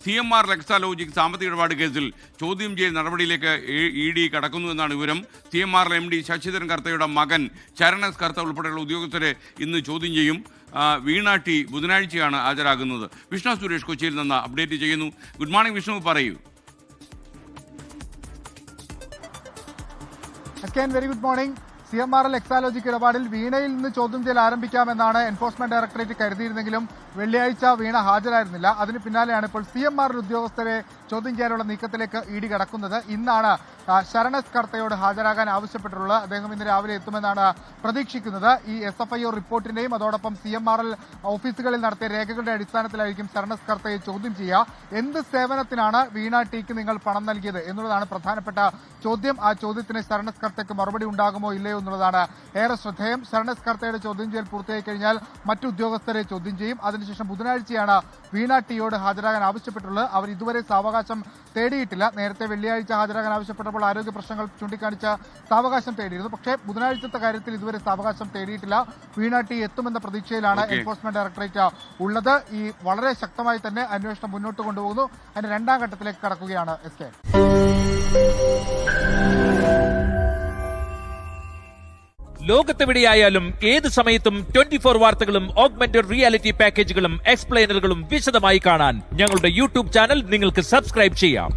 CMR ലെക്സാലോജിക് സാമ്പത്തിക ഇടപാട് കേസിൽ ചോദ്യം ചെയ്യൽ നടപടിയിലേക്ക് ED കടക്കുന്നു എന്നാണ് വിവരം. CMR MD ശശിധരൻ കർത്തയുടെ മകൻ ചരൺ എസ് കർത്ത ഉൾപ്പെടെയുള്ള ഉദ്യോഗസ്ഥരെ ഇന്ന് ചോദ്യം ചെയ്യും. വീണ ടി ബുധനാഴ്ചയാണ് ഹാജരാകുന്നത്. വിഷ്ണു സുരേഷ് കൊച്ചിയിൽ നിന്ന് അപ്ഡേറ്റ് ചെയ്യുന്നു. ഗുഡ് മോർണിംഗ് വിഷ്ണു, പറയൂ. Very good morning. CMR Exalogic ഇടപാടിൽ വീണയിൽ നിന്ന് ചോദ്യം ചെയ്യൽ ആരംഭിക്കാമെന്നാണ് എൻഫോഴ്സ്മെന്റ് ഡയറക്ടറേറ്റ് കരുതിയിരുന്നെങ്കിലും വെള്ളിയാഴ്ച വീണ ഹാജരായിരുന്നില്ല. അതിന് പിന്നാലെയാണ് ഇപ്പോൾ CMR ഉദ്യോഗസ്ഥരെ ചോദ്യം ചെയ്യാനുള്ള നീക്കത്തിലേക്ക് ED കടക്കുന്നത്. ഇന്നാണ് ശരൺ എസ് കർത്തയോട് ഹാജരാകാൻ ആവശ്യപ്പെട്ടിട്ടുള്ളത്. അദ്ദേഹം ഇന്ന് രാവിലെ എത്തുമെന്നാണ് പ്രതീക്ഷിക്കുന്നത്. ഈ SFIO റിപ്പോർട്ടിന്റെയും അതോടൊപ്പം CMRL ഓഫീസുകളിൽ നടത്തിയ രേഖകളുടെ അടിസ്ഥാനത്തിലായിരിക്കും ശരൺ എസ് കർത്തയെ ചോദ്യം ചെയ്യുക. എന്ത് സേവനത്തിനാണ് വീണ ടിക്ക് നിങ്ങൾ പണം നൽകിയത് എന്നുള്ളതാണ് പ്രധാനപ്പെട്ട ചോദ്യം. ആ ചോദ്യത്തിന് ശരൺ എസ് കർത്തയ്ക്ക് മറുപടി ഉണ്ടാകുമോ ഇല്ലയോ എന്നുള്ളതാണ് ഏറെ ശ്രദ്ധേയം. ശരൺ എസ് കർത്തയുടെ ചോദ്യം ചെയ്യൽ പൂർത്തിയായി കഴിഞ്ഞാൽ മറ്റു ഉദ്യോഗസ്ഥരെ ചോദ്യം ചെയ്യും. അതിനുശേഷം ബുധനാഴ്ചയാണ് വീണ ടിയോട് ഹാജരാകാൻ ആവശ്യപ്പെട്ടുള്ളത്. അവർ ഇതുവരെ സാവകാശം തേടിയിട്ടില്ല. നേരത്തെ വെള്ളിയാഴ്ച ഹാജരാകാൻ ആവശ്യപ്പെട്ടപ്പോൾ ആരോഗ്യ പ്രശ്നങ്ങൾ ചൂണ്ടിക്കാണിച്ച സാവകാശം തേടിയിരുന്നു. പക്ഷേ ബുധനാഴ്ചത്തെ കാര്യത്തിൽ ഇതുവരെ സാവകാശം തേടിയിട്ടില്ല. വീണ ടി എത്തുമെന്ന പ്രതീക്ഷയിലാണ് എൻഫോഴ്സ്മെന്റ് ഡയറക്ടറേറ്റ് ഉള്ളത്. ഈ വളരെ ശക്തമായി തന്നെ അന്വേഷണം മുന്നോട്ട് കൊണ്ടുപോകുന്നു. അതിന്റെ രണ്ടാം ഘട്ടത്തിലേക്ക് കടക്കുകയാണ്. SK ലോകത്തെവിടെയായാലും ഏത് സമയത്തും 24 വാർത്തകളും ഓഗ്മെന്റഡ് റിയാലിറ്റി പാക്കേജുകളും എക്സ്പ്ലെയിനറുകളും വിശദമായി കാണാൻ ഞങ്ങളുടെ YouTube ചാനൽ നിങ്ങൾക്ക് സബ്സ്ക്രൈബ് ചെയ്യാം.